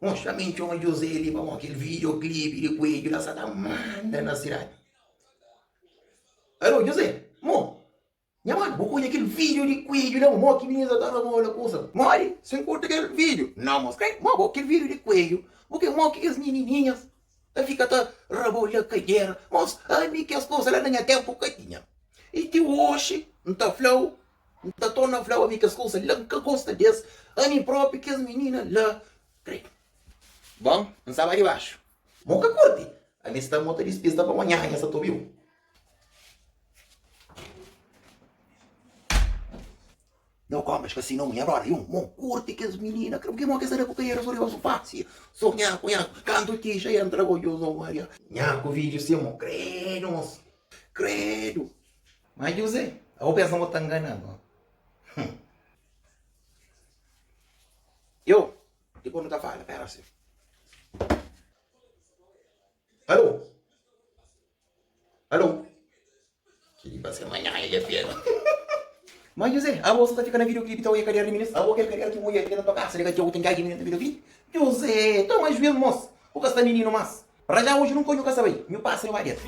Justamente onde eu usei ali para aquele videoclipe de coelho da Santa Manda na cidade. Alô, José, mo, minha mãe, vou conhecer aquele vídeo de coelho, não, mo, que menina tá na mão da coisa. Mori, você encontra aquele vídeo? Não, mas mo, aquele vídeo de coelho, porque mo, que as menininhas, fica tá rabolha cagueira, mas a mim que as coisas lá na tempo que tinha. E que hoje, não tá flow, não tá torna flow, a mim que as coisas lá que gosta desse, a mim próprio que as meninas lá, creio. Bom, não sabe de baixo. Moca curte. A mim está monta despista para amanhã, essa tu viu? Não comas que assim não me agora. Eu não curte que as meninas. Creio que não quer saber com quem era sobre o fácil. Sonhar com ela. Canto que já entra com o Maria. Nha com vídeo sim, mo. Credo, moço. Credo. Mas José, eu penso que está enganando. Eu, depois não tá falando, pera assim. Alô? Alô? Que vai ser amanhã, ele é fiel. Mas José, a moça tá ficando na videoclipe, então eu ia querer a menina. Eu quero querer que mulher aqui na tua casa, liga que eu tenho que ir na videoclipe. José, então mais vendo, moço. O que está menino, mas. Para já hoje não conheço o que sabe. Meu parceiro vai dentro.